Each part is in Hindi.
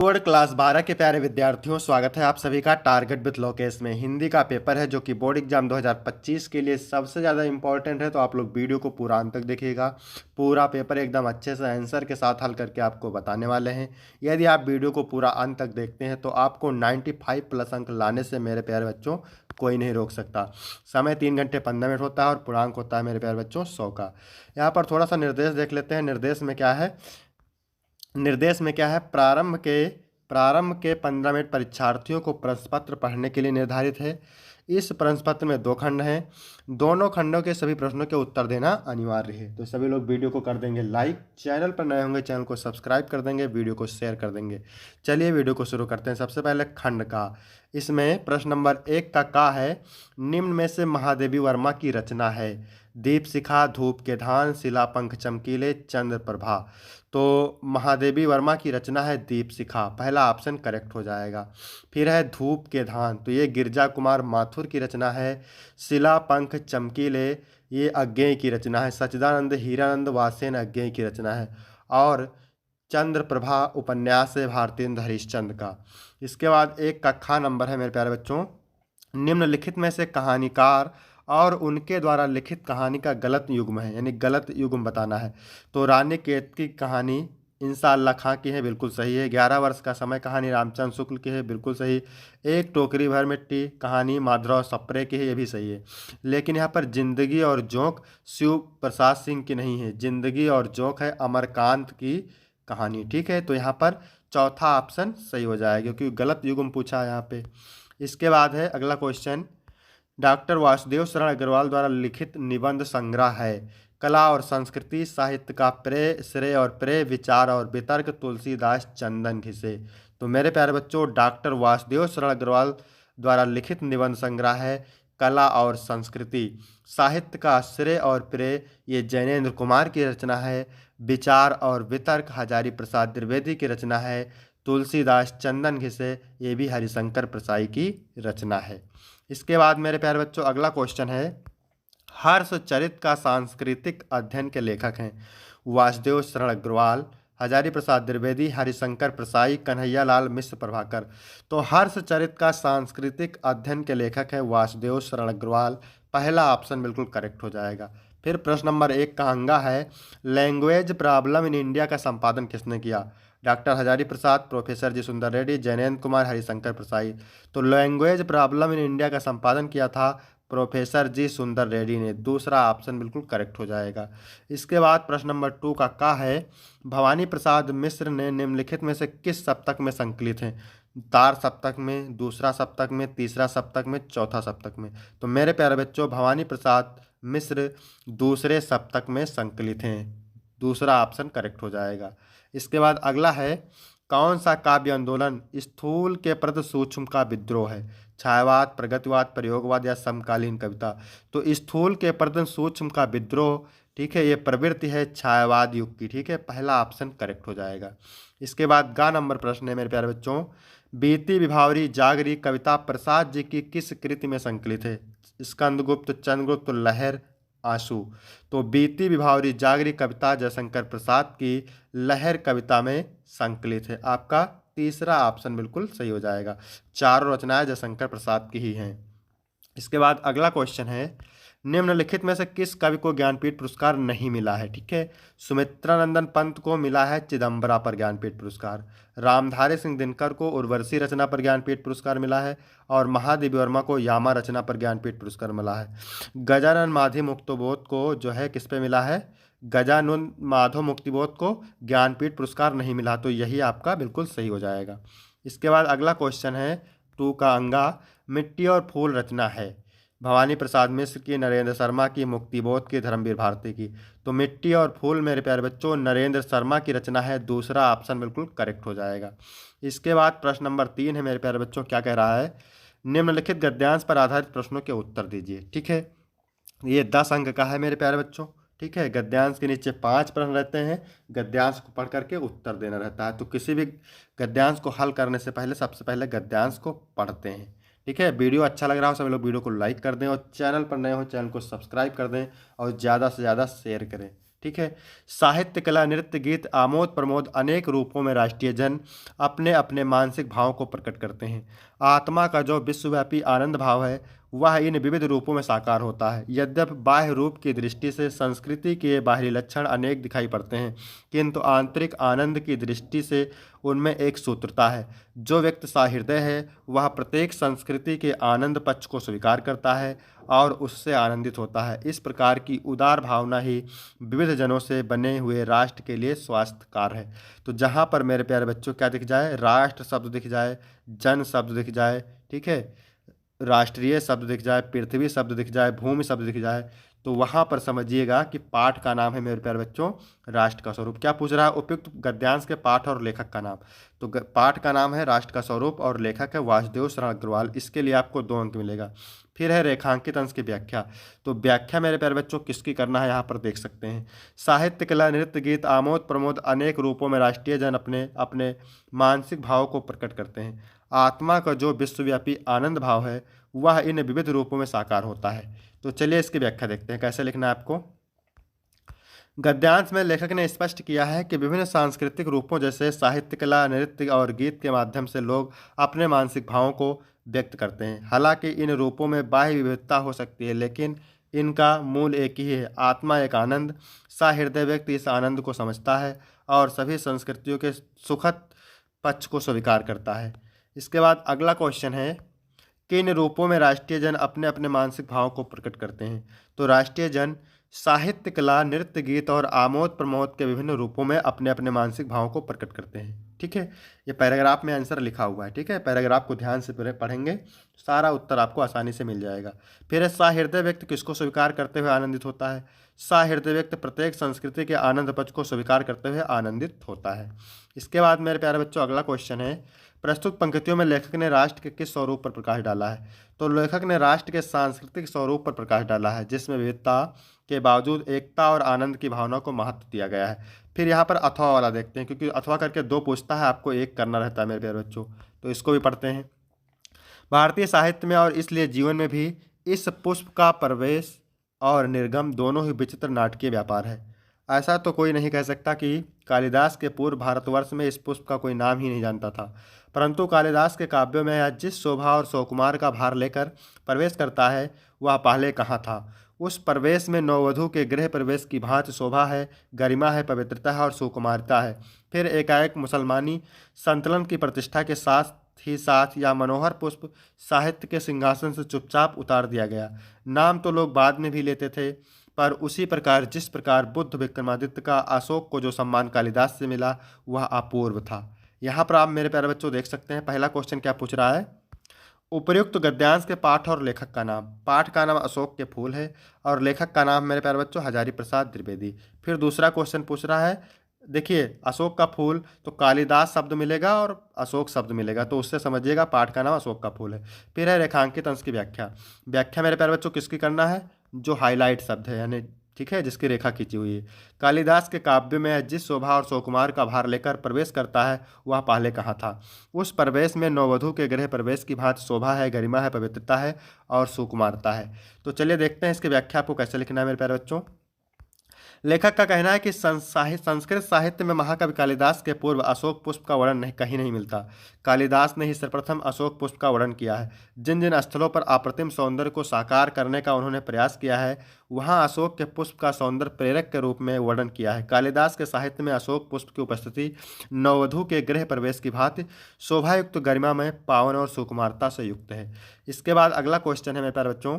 बोर्ड क्लास 12 के प्यारे विद्यार्थियों, स्वागत है आप सभी का टारगेट विथ लोकेश में। हिंदी का पेपर है जो कि बोर्ड एग्जाम 2025 के लिए सबसे ज़्यादा इंपॉर्टेंट है, तो आप लोग वीडियो को पूरा अंत तक देखिएगा। पूरा पेपर एकदम अच्छे से आंसर के साथ हल करके आपको बताने वाले हैं। यदि आप वीडियो को पूरा अंत तक देखते हैं तो आपको 95 प्लस अंक लाने से मेरे प्यारे बच्चों कोई नहीं रोक सकता। समय 3 घंटे 15 मिनट होता है और पूर्णांक होता है मेरे प्यारे बच्चों 100 का। यहाँ पर थोड़ा सा निर्देश देख लेते हैं। निर्देश में क्या है? प्रारंभ के 15 मिनट परीक्षार्थियों को प्रश्न पत्र पढ़ने के लिए निर्धारित है। इस प्रश्न पत्र में 2 खंड हैं। दोनों खंडों के सभी प्रश्नों के उत्तर देना अनिवार्य है। तो सभी लोग वीडियो को कर देंगे लाइक, चैनल पर नए होंगे चैनल को सब्सक्राइब कर देंगे, वीडियो को शेयर कर देंगे। चलिए वीडियो को शुरू करते हैं। सबसे पहले खंड का, इसमें प्रश्न नंबर 1 का है, निम्न में से महादेवी वर्मा की रचना है? दीप शिखा, धूप के धान, शिला पंख चमकीले, चंद्र प्रभा। तो महादेवी वर्मा की रचना है दीप शिखा, पहला ऑप्शन करेक्ट हो जाएगा। फिर है धूप के धान, तो ये गिरजा कुमार माथुर की रचना है। शिला पंख चमकीले, ये अज्ञेय की रचना है। सच्चिदानंद हीरानंद वासेन अज्ञेय की रचना है। और चंद्र प्रभा उपन्यास है भारतेंद्र हरिश्चंद्र का। इसके बाद 1 का खा नंबर है मेरे प्यारे बच्चों, निम्नलिखित में से कहानीकार और उनके द्वारा लिखित कहानी का गलत युग्म है, यानी गलत युग्म बताना है। तो रानी केत की कहानी इंशाअल्लाह खां की है, बिल्कुल सही है। 11 वर्ष का समय कहानी रामचंद्र शुक्ल की है, बिल्कुल सही। एक टोकरी भर मिट्टी कहानी माधवराव सप्रे की है, ये भी सही है। लेकिन यहाँ पर जिंदगी और जोंक शिव प्रसाद सिंह की नहीं है, जिंदगी और जोंक है अमरकांत की कहानी। ठीक है, तो यहाँ पर चौथा ऑप्शन सही हो जाएगा क्योंकि गलत युग्म पूछा है यहाँ पे। इसके बाद है अगला क्वेश्चन, डॉक्टर वासुदेव शरण अग्रवाल द्वारा लिखित निबंध संग्रह है? कला और संस्कृति, साहित्य का श्रेय और प्रेय, विचार और वितर्क, तुलसीदास चंदन घिसे। तो मेरे प्यारे बच्चों, डॉक्टर वासुदेव शरण अग्रवाल द्वारा लिखित निबंध संग्रह है कला और संस्कृति। साहित्य का श्रेय और प्रेय, ये जैनेन्द्र कुमार की रचना है। विचार और वितर्क हजारी प्रसाद द्विवेदी की रचना है। तुलसीदास चंदन घिसे, ये भी हरिशंकर प्रसाई की रचना है। इसके बाद मेरे प्यारे बच्चों अगला क्वेश्चन है, हर्षचरित का सांस्कृतिक अध्ययन के लेखक हैं? वासुदेव शरण अग्रवाल, हजारी प्रसाद द्विवेदी, हरिशंकर प्रसाई, कन्हैयालाल मिश्र प्रभाकर। तो हर्षचरित का सांस्कृतिक अध्ययन के लेखक है वासुदेव शरण अग्रवाल, पहला ऑप्शन बिल्कुल करेक्ट हो जाएगा। फिर प्रश्न नंबर 1 का अंगा है, लैंग्वेज प्रॉब्लम इन इंडिया का संपादन किसने किया? डॉक्टर हजारी प्रसाद, प्रोफेसर जी सुंदर रेड्डी, जैनेन्द्र कुमार, हरिशंकर प्रसाई। तो लैंग्वेज प्रॉब्लम इन इंडिया का संपादन किया था प्रोफेसर जी सुंदर रेड्डी ने, दूसरा ऑप्शन बिल्कुल करेक्ट हो जाएगा। इसके बाद प्रश्न नंबर 2 का है, भवानी प्रसाद मिश्र ने निम्नलिखित में से किस सप्तक में संकलित हैं? तार सप्तक में, दूसरा सप्तक में, तीसरा सप्तक में, चौथा सप्तक में। तो मेरे प्यारे बच्चों, भवानी प्रसाद मिश्र दूसरे सप्तक में संकलित हैं, दूसरा ऑप्शन करेक्ट हो जाएगा। इसके बाद अगला है, कौन सा काव्य आंदोलन स्थूल के प्रति सूक्ष्म का विद्रोह है? छायावाद, प्रगतिवाद, प्रयोगवाद या समकालीन कविता? तो स्थूल के प्रति सूक्ष्म का विद्रोह, ठीक है, ये प्रवृत्ति है छायावाद युग की। ठीक है, पहला ऑप्शन करेक्ट हो जाएगा। इसके बाद गा नंबर प्रश्न है मेरे प्यारे बच्चों, बीती विभावरी जागरी कविता प्रसाद जी की किस कृति में संकलित है? स्कंदगुप्त, चंद्रगुप्त, लहर, आंसू। तो बीती विभावरी जागरी कविता जयशंकर प्रसाद की लहर कविता में संकलित है। आपका तीसरा ऑप्शन बिल्कुल सही हो जाएगा। चारों रचनाएं जयशंकर प्रसाद की ही हैं। इसके बाद अगला क्वेश्चन है, निम्नलिखित में से किस कवि को ज्ञानपीठ पुरस्कार नहीं मिला है? ठीक है, सुमित्रानंदन पंत को मिला है चिदम्बरा पर ज्ञानपीठ पुरस्कार, रामधारी सिंह दिनकर को उर्वशी रचना पर ज्ञानपीठ पुरस्कार मिला है, और महादेवी वर्मा को यामा रचना पर ज्ञानपीठ पुरस्कार मिला है। गजानन माधव मुक्तिबोध को जो है किस पे मिला है? गजानन माधव मुक्तिबोध को ज्ञानपीठ पुरस्कार नहीं मिला, तो यही आपका बिल्कुल सही हो जाएगा। इसके बाद अगला क्वेश्चन है 2 का अंगा, मिट्टी और फूल रचना है? भवानी प्रसाद मिश्र की, नरेंद्र शर्मा की, मुक्तिबोध की, धर्मवीर भारती की। तो मिट्टी और फूल मेरे प्यारे बच्चों नरेंद्र शर्मा की रचना है, दूसरा ऑप्शन बिल्कुल करेक्ट हो जाएगा। इसके बाद प्रश्न नंबर 3 है मेरे प्यारे बच्चों, क्या कह रहा है, निम्नलिखित गद्यांश पर आधारित प्रश्नों के उत्तर दीजिए। ठीक है, ये 10 अंक का है मेरे प्यारे बच्चों। ठीक है, गद्यांश के नीचे 5 प्रश्न रहते हैं, गद्यांश को पढ़ करके उत्तर देना रहता है। तो किसी भी गद्यांश को हल करने से पहले सबसे पहले गद्यांश को पढ़ते हैं। ठीक है, वीडियो अच्छा लग रहा हो सभी लोग वीडियो को लाइक कर दें, और चैनल पर नए हो चैनल को सब्सक्राइब कर दें, और ज़्यादा से ज़्यादा शेयर करें। ठीक है। साहित्य, कला, नृत्य, गीत, आमोद प्रमोद अनेक रूपों में राष्ट्रीय जन अपने अपने मानसिक भावों को प्रकट करते हैं। आत्मा का जो विश्वव्यापी आनंद भाव है वह इन विविध रूपों में साकार होता है। यद्यपि बाह्य रूप की दृष्टि से संस्कृति के बाहरी लक्षण अनेक दिखाई पड़ते हैं, किंतु आंतरिक आनंद की दृष्टि से उनमें एक सूत्रता है। जो व्यक्ति सहृदय है वह प्रत्येक संस्कृति के आनंद पक्ष को स्वीकार करता है और उससे आनंदित होता है। इस प्रकार की उदार भावना ही विविध जनों से बने हुए राष्ट्र के लिए स्वास्थ्यकर है। तो जहाँ पर मेरे प्यारे बच्चों क्या दिख जाए, राष्ट्र शब्द दिख जाए, जन शब्द दिख जाए, ठीक है, राष्ट्रीय शब्द दिख जाए, पृथ्वी शब्द दिख जाए, भूमि शब्द दिख जाए, तो वहाँ पर समझिएगा कि पाठ का नाम है मेरे प्यारे बच्चों राष्ट्र का स्वरूप। क्या पूछ रहा है, उपयुक्त गद्यांश के पाठ और लेखक का नाम। तो पाठ का नाम है राष्ट्र का स्वरूप और लेखक है वासुदेव शरण अग्रवाल। इसके लिए आपको 2 अंक मिलेगा। फिर है रेखांकित अंश की व्याख्या। तो व्याख्या मेरे प्यारे बच्चों किसकी करना है यहाँ पर देख सकते हैं। साहित्य, कला, नृत्य, गीत, आमोद प्रमोद अनेक रूपों में राष्ट्रीय जन अपने अपने मानसिक भाव को प्रकट करते हैं। आत्मा का जो विश्वव्यापी आनंद भाव है वह इन विविध रूपों में साकार होता है। तो चलिए इसकी व्याख्या देखते हैं कैसे लिखना है आपको। गद्यांश में लेखक ने स्पष्ट किया है कि विभिन्न सांस्कृतिक रूपों जैसे साहित्य, कला, नृत्य और गीत के माध्यम से लोग अपने मानसिक भावों को व्यक्त करते हैं। हालांकि इन रूपों में बाह्य विविधता हो सकती है, लेकिन इनका मूल एक ही है, आत्मा एक आनंद। सहृदय व्यक्ति इस आनंद को समझता है और सभी संस्कृतियों के सुखद पक्ष को स्वीकार करता है। इसके बाद अगला क्वेश्चन है, किन रूपों में राष्ट्रीय जन अपने अपने मानसिक भावों को प्रकट करते हैं। तो राष्ट्रीय जन साहित्य, कला, नृत्य, गीत और आमोद प्रमोद के विभिन्न रूपों में अपने अपने मानसिक भावों को प्रकट करते हैं। ठीक है, ये पैराग्राफ में आंसर लिखा हुआ है। ठीक है, पैराग्राफ को ध्यान से पढ़ेंगे, सारा उत्तर आपको आसानी से मिल जाएगा। फिर सहृदय व्यक्ति किसको स्वीकार करते हुए आनंदित होता है। सहृदय व्यक्ति प्रत्येक संस्कृति के आनंद पक्ष को स्वीकार करते हुए आनंदित होता है। इसके बाद मेरे प्यारे बच्चों अगला क्वेश्चन है, प्रस्तुत पंक्तियों में लेखक ने राष्ट्र के किस स्वरूप पर प्रकाश डाला है। तो लेखक ने राष्ट्र के सांस्कृतिक स्वरूप पर प्रकाश डाला है, जिसमें विविधता के बावजूद एकता और आनंद की भावना को महत्व दिया गया है। फिर यहाँ पर अथवा वाला देखते हैं, क्योंकि अथवा करके 2 पूछता है, आपको 1 करना रहता है मेरे प्यारे बच्चों, तो इसको भी पढ़ते हैं। भारतीय साहित्य में और इसलिए जीवन में भी इस पुष्प का प्रवेश और निर्गम दोनों ही विचित्र नाटकीय व्यापार है। ऐसा तो कोई नहीं कह सकता कि कालिदास के पूर्व भारतवर्ष में इस पुष्प का कोई नाम ही नहीं जानता था, परंतु कालिदास के काव्यों में यह जिस शोभा और सुकुमार का भार लेकर प्रवेश करता है वह पहले कहाँ था। उस प्रवेश में नववधू के गृह प्रवेश की भांति शोभा है, गरिमा है, पवित्रता है और सुकुमारता है। फिर एकाएक मुसलमानी संतलन की प्रतिष्ठा के साथ ही साथ यह मनोहर पुष्प साहित्य के सिंहासन से चुपचाप उतार दिया गया। नाम तो लोग बाद में भी लेते थे, पर उसी प्रकार जिस प्रकार बुद्ध विक्रमादित्य का अशोक को जो सम्मान कालिदास से मिला वह अपूर्व था। यहाँ पर आप मेरे प्यारे बच्चों देख सकते हैं, पहला क्वेश्चन क्या पूछ रहा है, उपर्युक्त गद्यांश के पाठ और लेखक का नाम। पाठ का नाम अशोक के फूल है और लेखक का नाम मेरे प्यारे बच्चों हजारी प्रसाद द्विवेदी। फिर दूसरा क्वेश्चन पूछ रहा है, देखिए अशोक का फूल तो कालिदास शब्द मिलेगा और अशोक शब्द मिलेगा, तो उससे समझिएगा पाठ का नाम अशोक का फूल है। फिर है रेखांकित अंश की व्याख्या। व्याख्या मेरे प्यारे बच्चों किसकी करना है, जो हाईलाइट शब्द है, यानी ठीक है, जिसकी रेखा खींची हुई है। कालिदास के काव्य में जिस शोभा और सुकुमार का भार लेकर प्रवेश करता है वह पहले कहाँ था। उस प्रवेश में नववधू के गृह प्रवेश की भांति शोभा है, गरिमा है, पवित्रता है और सुकुमारता है। तो चलिए देखते हैं इसकी व्याख्या आपको कैसे लिखना है मेरे प्यारे बच्चों। लेखक का कहना है कि संस्कृत साहित्य में महाकवि कालिदास के पूर्व अशोक पुष्प का वर्णन कहीं नहीं मिलता। कालिदास ने ही सर्वप्रथम अशोक पुष्प का वर्णन किया है। जिन जिन स्थलों पर अप्रतिम सौंदर्य को साकार करने का उन्होंने प्रयास किया है वहाँ अशोक के पुष्प का सौंदर्य प्रेरक के रूप में वर्णन किया है। कालिदास के साहित्य में अशोक पुष्प की उपस्थिति नववधू के गृह प्रवेश की भांति शोभायुक्त, गरिमा में, पावन और सुकुमारता से युक्त है। इसके बाद अगला क्वेश्चन है मेरे प्यारे बच्चों,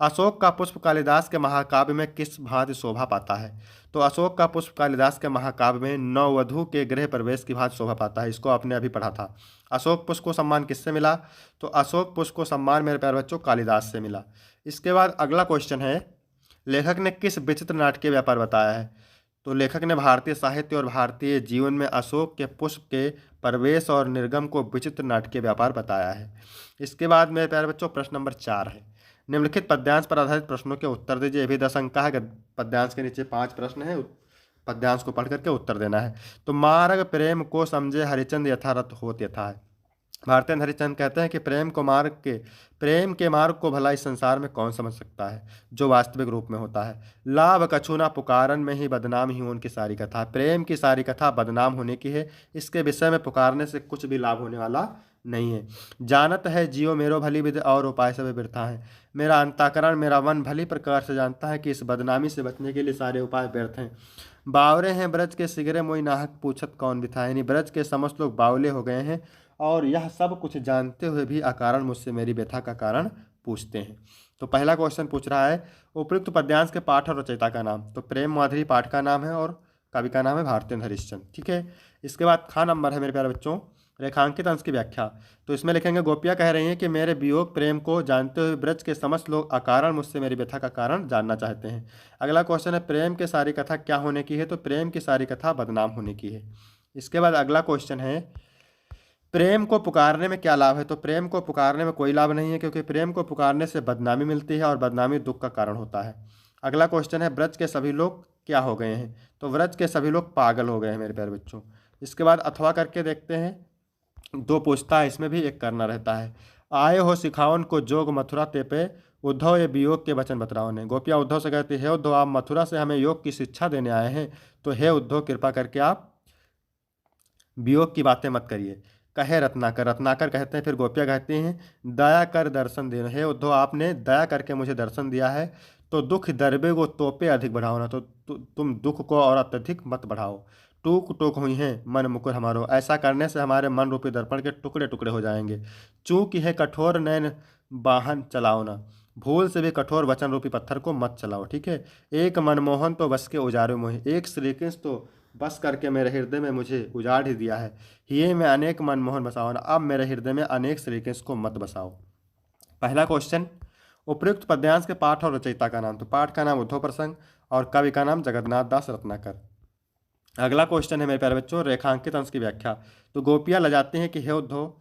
अशोक का पुष्प कालिदास के महाकाव्य में किस भांति शोभा पाता है। तो अशोक का पुष्प कालिदास के महाकाव्य में नववधू के गृह प्रवेश की भांति शोभा पाता है। इसको आपने अभी पढ़ा था। अशोक पुष्प को सम्मान किससे मिला, तो अशोक पुष्प को सम्मान मेरे प्यारे बच्चों कालिदास से मिला। इसके बाद अगला क्वेश्चन है, लेखक ने किस विचित्र नाटकीय व्यापार बताया है। तो लेखक ने भारतीय साहित्य और भारतीय जीवन में अशोक के पुष्प के प्रवेश और निर्गम को विचित्र नाटकीय व्यापार बताया है। इसके बाद मेरे प्यारे बच्चों प्रश्न नंबर 4 है, निम्नलिखित पद्यांश पर आधारित प्रश्नों के उत्तर दीजिए। ये भी 10 अंक का है। पद्यांश के नीचे 5 प्रश्न है, पद्यांश को पढ़ करके उत्तर देना है। तो मार्ग प्रेम को समझे हरिचंद यथारथ होत यथा है। भारतेंद्र हरिश्चंद्र कहते हैं कि प्रेम के मार्ग को भला इस संसार में कौन समझ सकता है जो वास्तविक रूप में होता है। लाभ कछु ना पुकारन में ही बदनाम ही उनकी सारी कथा। प्रेम की सारी कथा बदनाम होने की है, इसके विषय में पुकारने से कुछ भी लाभ होने वाला नहीं है। जानत है जियो मेरो भली विधि और उपाय सब व्यर्था है। मेरा अंतःकरण मेरा मन भली प्रकार से जानता है कि इस बदनामी से बचने के लिए सारे उपाय व्यर्थ हैं। बावरे हैं ब्रज के सिगरे मोई नाहक पूछत कौन बिथा। यानी ब्रज के समस्त लोग बावले हो गए हैं और यह सब कुछ जानते हुए भी अकारण मुझसे मेरी व्यथा का कारण पूछते हैं। तो पहला क्वेश्चन पूछ रहा है उपयुक्त पद्यांश के पाठ और रचयिता का नाम। तो प्रेम माधुरी पाठ का नाम है और कवि का नाम है भारतेंद्र हरिश्चंद्र। ठीक है, इसके बाद खा नंबर है मेरे प्यारे बच्चों रेखांकित अंश की व्याख्या। तो इसमें लिखेंगे गोपियाँ कह रही हैं कि मेरे वियोग प्रेम को जानते हुए ब्रज के समस्त लोग अकारण मुझसे मेरी व्यथा का कारण जानना चाहते हैं। अगला क्वेश्चन है प्रेम की सारी कथा क्या होने की है। तो प्रेम की सारी कथा बदनाम होने की है। इसके बाद अगला क्वेश्चन है प्रेम को पुकारने में क्या लाभ है। तो प्रेम को पुकारने में कोई लाभ नहीं है, क्योंकि प्रेम को पुकारने से बदनामी मिलती है और बदनामी दुख का कारण होता है। अगला क्वेश्चन है ब्रज के सभी लोग क्या हो गए हैं। तो व्रज के सभी लोग पागल हो गए हैं मेरे प्यारे बच्चों। इसके बाद अथवा करके देखते हैं, दो पूछता है, इसमें भी एक करना रहता है। आए हो सिखावन को जोग मथुरा ते पे उद्धव ये वियोग के वचन बतराओ ने। गोपियाँ उद्धव से कहती है उद्धव आप मथुरा से हमें योग की शिक्षा देने आए हैं, तो हे उद्धव कृपा करके आप वियोग की बातें मत करिए। कहे रत्नाकर, रत्नाकर कहते हैं फिर गोपियाँ कहती हैं दया कर दर्शन दे। हे उद्धव आपने दया करके मुझे दर्शन दिया है, तो दुख दरबे को तोपे अधिक बढ़ाओ ना। तो तुम दुख को और अत्यधिक मत बढ़ाओ। टूक टूक हुई हैं मन मुकुर हमारो, ऐसा करने से हमारे मन रूपी दर्पण के टुकड़े टुकड़े हो जाएंगे। चूंकि है कठोर नैन वाहन चलाओ ना, भूल से भी कठोर वचन रूपी पत्थर को मत चलाओ। ठीक है, एक मनमोहन तो बस के उजारे मोहे, एक श्री कृष्ण तो बस करके मेरे हृदय में मुझे उजाड़ ही दिया है। ये मैं अनेक मनमोहन बसाओ ना, अब मेरे हृदय में अनेक श्री कृष्ण को मत बसाओ। पहला क्वेश्चन उपयुक्त पद्यांश के पाठ और रचयिता का नाम। तो पाठ का नाम उद्धव प्रसंग और कवि का नाम जगन्नाथ दास रत्नाकर। अगला क्वेश्चन है मेरे प्यारे बच्चों रेखांकित अंश की व्याख्या। तो गोपियाँ लजाती हैं कि हे उद्धव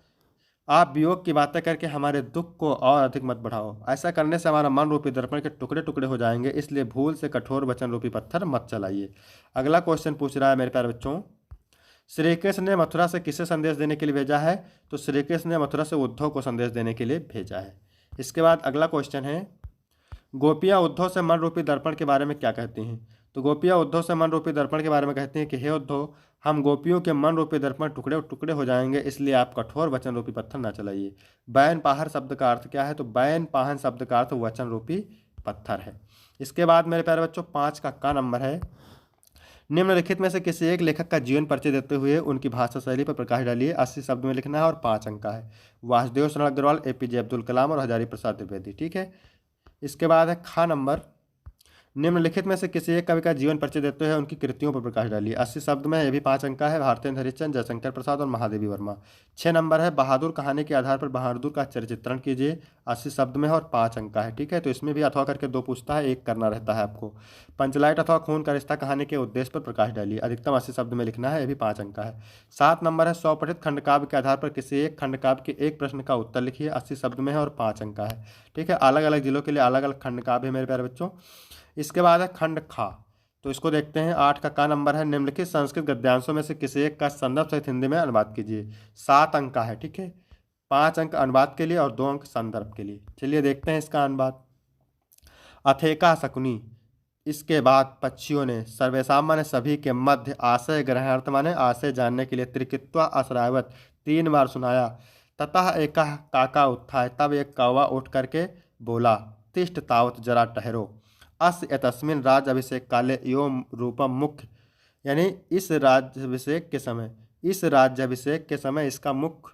आप वियोग की बातें करके हमारे दुख को और अधिक मत बढ़ाओ, ऐसा करने से हमारा मन रूपी दर्पण के टुकड़े टुकड़े हो जाएंगे, इसलिए भूल से कठोर वचन रूपी पत्थर मत चलाइए। अगला क्वेश्चन पूछ रहा है मेरे प्यारे बच्चों श्री कृष्ण ने मथुरा से किसे संदेश देने के लिए भेजा है। तो श्री कृष्ण ने मथुरा से उद्धव को संदेश देने के लिए भेजा है। इसके बाद अगला क्वेश्चन है गोपियाँ उद्धव से मन रूपी दर्पण के बारे में क्या कहती हैं। तो गोपियाँ उद्धव से मन रूपी दर्पण के बारे में कहती हैं कि हे उद्धव हम गोपियों के मन रूपी दर्पण टुकड़े टुकड़े हो जाएंगे, इसलिए आप कठोर वचन रूपी पत्थर ना चलाइए। बैन पाहर शब्द का अर्थ क्या है। तो बैन पाहन शब्द का अर्थ वचन रूपी पत्थर है। इसके बाद मेरे प्यारे बच्चों 5 का नंबर है निम्नलिखित में से किसी एक लेखक का जीवन परिचय देते हुए उनकी भाषा शैली पर प्रकाश डालिए। 80 शब्द में लिखना है और 5 अंक का है। वासुदेव शरण अग्रवाल, एपीजे अब्दुल कलाम और हजारी प्रसाद द्विवेदी। ठीक है, इसके बाद है खा नंबर निम्नलिखित में से किसी एक कवि का जीवन परिचय देते हुए उनकी कृतियों पर प्रकाश डालिए। 80 शब्द में, ये भी 5 अंक का है। भारतेंद्र हरिश्चंद्र, जयशंकर प्रसाद और महादेवी वर्मा। 6 नंबर है बहादुर कहानी के आधार पर बहादुर का चरित्रण कीजिए। 80 शब्द में और 5 अंक का है। ठीक है, तो इसमें भी अथवा करके 2 पूछता है, एक करना रहता है आपको। पंचलाइट अथवा खून का रिश्ता कहानी के उद्देश्य पर प्रकाश डालिए। अधिकतम 80 शब्द में लिखना है, ये भी 5 अंक का है। 7 नंबर है स्वपठित खंडकाव्य के आधार पर किसी एक खंडकाव्य के एक प्रश्न का उत्तर लिखिए। 80 शब्द में है और 5 अंक का है। ठीक है, अलग अलग जिलों के लिए अलग अलग खंडकाव्य है मेरे प्यारे बच्चों। इसके बाद है खंड खा। तो इसको देखते हैं। 8 का नंबर है निम्नलिखित संस्कृत गद्यांशों में से किसी एक का संदर्भ सहित हिंदी में अनुवाद कीजिए। 7 अंक का है। ठीक है, 5 अंक अनुवाद के लिए और 2 अंक संदर्भ के लिए। चलिए देखते हैं इसका अनुवाद। अथेका शकुनी, इसके बाद पक्षियों ने सर्वेसामान्य सभी के मध्य आशय ग्रहणार्थ माने आशय जानने के लिए त्रिकित्वा असरावत 3 बार सुनाया। ततः एक काका उत्थाय, तब एक कौवा उठ करके बोला तिष्ठ तावत जरा ठहरो। अस एतस्मिन राज अभिषेक काले यो रूपम मुख्य, यानी इस राज्याभिषेक के समय इसका मुख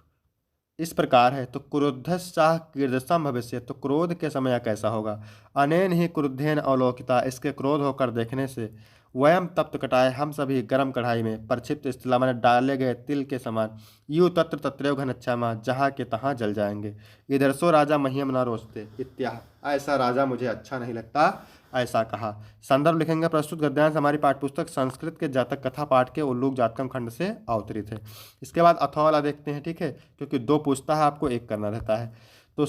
इस प्रकार है। तो क्रुद्धश्चाह कीदृशम भविष्य, तो क्रोध के समय कैसा होगा। अनेन ही क्रुद्धेन अवलोकिता, इसके क्रोध होकर देखने से। वयम तप्त कटाए, हम सभी गर्म कढ़ाई में प्रक्षिप्त स्थिला मैंने डाले गए तिल के समान। यू तत्र तत्रैव घनच्छामा, जहाँ के तहाँ जल जाएंगे। इधर सो राजा मह्यम न रोचते इत्याह, ऐसा राजा मुझे अच्छा नहीं लगता, ऐसा कहा। संदर्भ लिखेंगे प्रस्तुत गद्यांश हमारी पाठ्यपुस्तक संस्कृत के जातक कथा पाठ के उल्लूक जातकम खंड से अवतरित है। इसके बाद अथवा वाला देखते हैं। ठीक है, क्योंकि 2 पूछता है, आपको एक करना रहता है। तो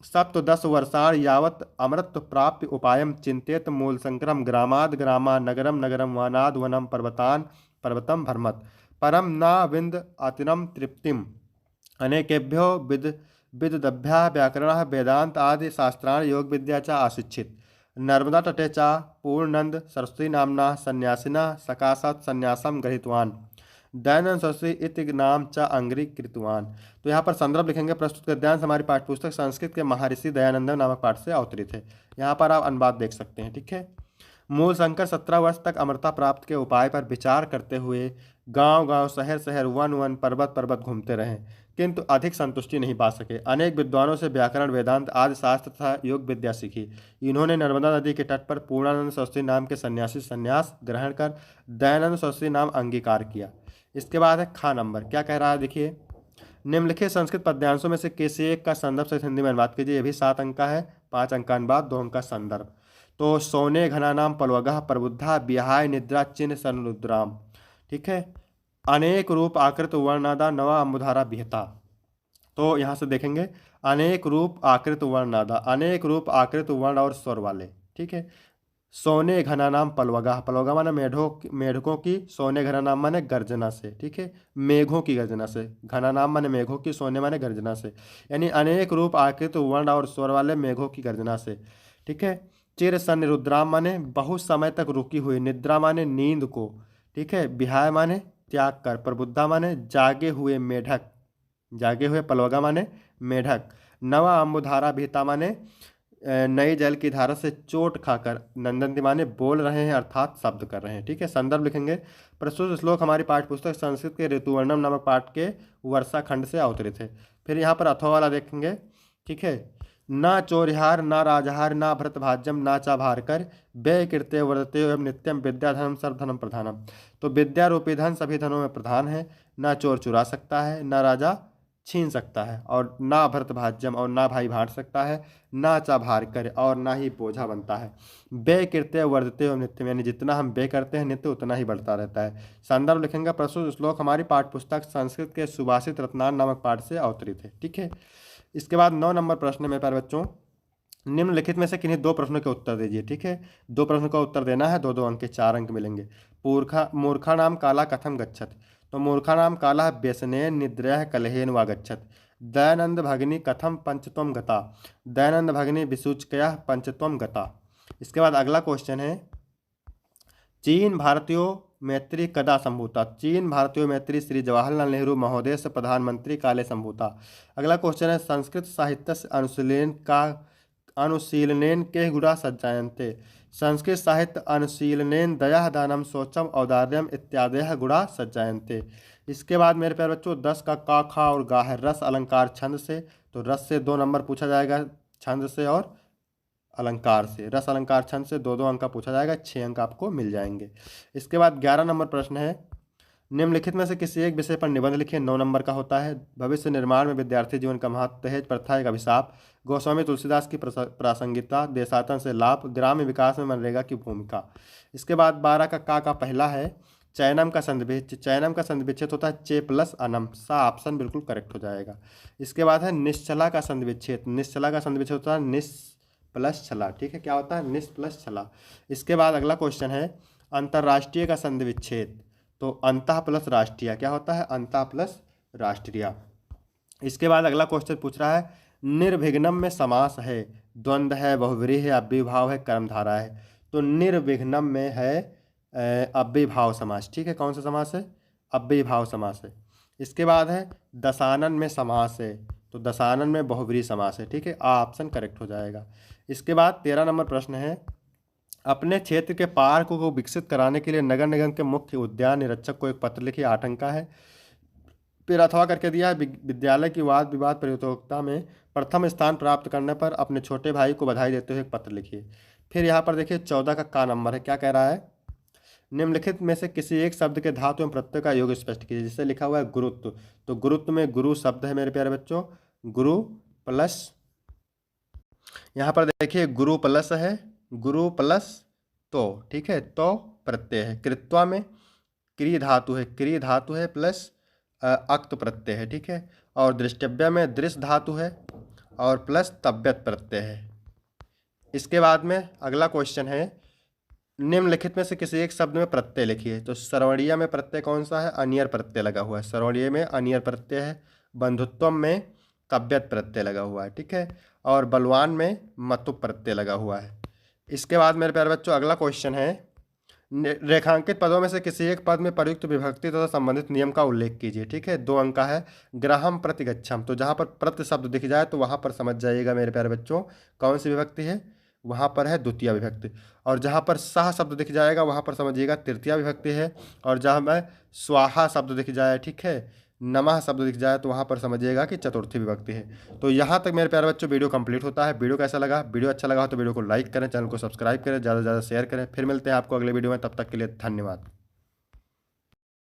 सप्त 10 वर्षाण यावत अमृत प्राप्य उपायम चिंतेत मूल संक्रम ग्रामाद ग्रामा नगरम नगरम वनाद वनम पर्वतान पर्वतम भरमत परम ना विंद अतिरम तृप्तिम अनेकेभ्यो विदुद्भ्यः व्याकरणः वेदांत आदि शास्त्राणि योग विद्या च आशिक्षित। नर्मदा तटे च पूर्णनंद सरस्वती नाम्ना सन्यासिनः सकाशात् सन्यासं गृहीतवान्। दयानंद सरस्वती इति नाम च अंगीकृतवान्। तो यहाँ पर संदर्भ लिखेंगे। प्रस्तुत गद्यांश हमारी पाठ्यपुस्तक संस्कृत के महर्षि दयानंद नामक पाठ से अवतरित है। यहाँ पर आप अनुवाद देख सकते हैं। ठीक है। मूल शंकर 17 वर्ष तक अमरता प्राप्त के उपाय पर विचार करते हुए गांव गांव शहर शहर वन वन पर्वत पर्वत घूमते रहे, किंतु अधिक संतुष्टि नहीं पा सके। अनेक विद्वानों से व्याकरण वेदांत आदि शास्त्र तथा योग विद्या सीखी। इन्होंने नर्मदा नदी के तट पर पूर्णानंद सरस्वती नाम के सन्यासी संन्यास ग्रहण कर दयानंद सरस्वती नाम अंगीकार किया। इसके बाद है खा नंबर। क्या कह रहा है देखिए। निम्नलिखित संस्कृत पद्यांशों में से किसी एक का संदर्भ से हिंदी में अनुवाद कीजिए। ये भी 7 अंक का है, 5 अंक का अनुवाद, 2 अंक का संदर्भ। तो सोने घना नाम पलवगः प्रबुद्धा बिहाय निद्रा चिन्ह सनरुद्राम। ठीक है। अनेक रूप आकृत वर्णनादा नवा अम्बुधारा बिहता। तो यहाँ से देखेंगे अनेक रूप आकृत वर्णनादा, अनेक रूप आकृत वर्ण और स्वर वाले। ठीक है। सोने घना नाम पलवगा, पलवगा माने मेढकों की, सोने घना नाम माने गर्जना से। ठीक है। मेघों की गर्जना से, घना नाम माने मेघों की, सोने माने गर्जना से, यानी अनेक रूप आकृत वर्ण और स्वर वाले मेघों की गर्जना से। ठीक है। चिर सन रुद्राम माने बहुत समय तक रुकी हुई, निद्रा माने नींद को। ठीक है। विहाय माने त्याग कर, प्रबुद्धा माने जागे हुए मेढक, जागे हुए, पलवगा माने मेढक। नवा अम्बुधारा भीता माने नई जल की धारा से चोट खाकर, नंदनती माने बोल रहे हैं अर्थात शब्द कर रहे हैं। ठीक है। संदर्भ लिखेंगे। प्रस्तुत श्लोक हमारी पाठ्यपुस्तक संस्कृत के ऋतुवर्णम नामक पाठ के वर्षा खंड से अवतरित है। फिर यहाँ पर अथवा वाला देखेंगे। ठीक है। ना चोरिहार ना राजहार ना भरत भाज्यम ना चा भारकर व्यय कीर्ते वर्धते एवं नित्यम विद्याधनम सर्वधनम प्रधानम। तो विद्या रूपी धन सभी धनों में प्रधान है। ना चोर चुरा सकता है, ना राजा छीन सकता है, और ना भरत भाज्यम और ना भाई भाट सकता है, ना चा भार कर और ना ही बोझा बनता है। व्यय कीर्ते वर्धते एवं नित्यम, यानी जितना हम व्यय करते हैं नित्य उतना ही बढ़ता रहता है। संदर्भ लिखेंगे। प्रस्तुत श्लोक हमारी पाठ्यपुस्तक संस्कृत के सुभाषित रत्नान नामक पाठ से अवतरित है। ठीक है। इसके बाद 9 नंबर प्रश्न में प्यारे बच्चों, निम्नलिखित में से किन्हीं 2 प्रश्नों के उत्तर दीजिए। ठीक है। 2 प्रश्नों का उत्तर देना है, 2-2 अंक के 4 अंक मिलेंगे। मूर्खा नाम काला कथम गच्छत। तो मूर्खा नाम काला व्यसनेन निद्रया कलहेन वा गच्छत। दयानंद भगिनी कथम पंचत्वम गता। दयानंद भगिनी विसूचकया पंचत्वम गता। इसके बाद अगला क्वेश्चन है, चीन भारतीयों मैत्री कदा संभूता। चीन भारतीय मैत्री श्री जवाहरलाल नेहरू महोदय से प्रधानमंत्री काले संभूता। अगला क्वेश्चन है, संस्कृत साहित्य अनुशीलनेन के गुणा सज्जायन्ते। संस्कृत साहित्य अनुशीलनेन दया दानम शौचम औदार्यम इत्यादि गुणा सज्जायन्ते। इसके बाद मेरे प्यारे बच्चों 10 का खा और गा है रस अलंकार छंद से। तो रस से 2 नंबर पूछा जाएगा, छंद से और अलंकार से। रस अलंकार छंद से 2-2 अंक का पूछा जाएगा, 6 अंक आपको मिल जाएंगे। इसके बाद 11 नंबर प्रश्न है, निम्नलिखित में से किसी एक विषय पर निबंध लिखिए। 9 नंबर का होता है। भविष्य निर्माण में विद्यार्थी जीवन का महत्व, दहेज प्रथा एक अभिशाप, गोस्वामी तुलसीदास की प्रासंगिकता, देशाटन से लाभ, ग्राम्य विकास में मनरेगा की भूमिका। इसके बाद 12 का पहला है, चयनम का संधिविच्छेद। चयनम का संधिविच्छेद होता है चे प्लस अनम। सा ऑप्शन बिल्कुल करेक्ट हो जाएगा। इसके बाद है निश्चला का संधिविच्छेद। निश्चला का संधिविच्छेद होता है निस प्लस छला। ठीक है। क्या होता है? निस प्लस छला। इसके बाद अगला क्वेश्चन है, अंतर्राष्ट्रीय का संधिविच्छेद। तो अंतः प्लस राष्ट्रीय क्या होता है? अंतः प्लस राष्ट्रीय। इसके बाद अगला क्वेश्चन पूछ रहा है, निर्विघ्नम में समास है, द्वंद्व है, बहुव्रीहि है, अव्ययीभाव है, कर्मधारा है। तो निर्विघ्नम में है अव्ययीभाव समास। ठीक है। कौन सा समास है? अव्ययीभाव समास है। इसके बाद है दशानन में समास है। तो दशानन में बहुव्रीहि समास है। ठीक है। आ ऑप्शन करेक्ट हो जाएगा। इसके बाद 13 नंबर प्रश्न है, अपने क्षेत्र के पार्क को विकसित कराने के लिए नगर निगम के मुख्य उद्यान निरीक्षक को एक पत्र लिखिए। 8 अंक का है। फिर अथवा करके दिया है, विद्यालय की वाद विवाद प्रतियोगिता में प्रथम स्थान प्राप्त करने पर अपने छोटे भाई को बधाई देते हुए एक पत्र लिखिए। फिर यहाँ पर देखिए 14 का नंबर है। क्या कह रहा है, निम्नलिखित में से किसी एक शब्द के धातु एवं प्रत्यय का योग स्पष्ट कीजिए। जिससे लिखा हुआ है गुरुत्व। तो गुरुत्व में गुरु शब्द है मेरे प्यारे बच्चों, गुरु प्लस, यहाँ पर देखिए गुरु प्लस है, गुरु प्लस तो। ठीक है। तो प्रत्यय है। कृत्वा में क्री धातु है, क्री धातु है प्लस अक्त प्रत्यय है। ठीक है। और दृष्टव्य में दृश्य धातु है और प्लस तव्यत प्रत्यय है। इसके बाद में अगला क्वेश्चन है, निम्नलिखित में से किसी एक शब्द में प्रत्यय लिखिए। तो सरवणीय में प्रत्यय कौन सा है? अनियर प्रत्यय लगा हुआ है। सरवणीय में अनियर प्रत्यय है। बंधुत्वम में कव्यत प्रत्यय लगा हुआ है, ठीक है। और बलवान में मतुप प्रत्यय लगा हुआ है। इसके बाद मेरे प्यारे बच्चों अगला क्वेश्चन है, रेखांकित पदों में से किसी एक पद में प्रयुक्त विभक्ति तथा संबंधित नियम का उल्लेख कीजिए, ठीक है। 2 अंक का है। ग्राहम प्रति गच्छम, तो जहाँ पर प्रति शब्द दिख जाए तो वहाँ पर समझ जाइएगा मेरे प्यारे बच्चों कौन सी विभक्ति है, वहाँ पर है द्वितीय विभक्ति। और जहाँ पर सह शब्द दिख जाएगा वहाँ पर समझिएगा तृतीय विभक्ति है। और जहाँ में स्वाहा शब्द दिख जाए, ठीक है, नमः शब्द दिख जाए तो वहाँ पर समझिएगा कि चतुर्थी विभक्ति है। तो यहाँ तक मेरे प्यारे बच्चों वीडियो कंप्लीट होता है। वीडियो कैसा लगा, वीडियो अच्छा लगा हो तो वीडियो को लाइक करें, चैनल को सब्सक्राइब करें, ज़्यादा से ज़्यादा शेयर करें। फिर मिलते हैं आपको अगले वीडियो में, तब तक के लिए धन्यवाद।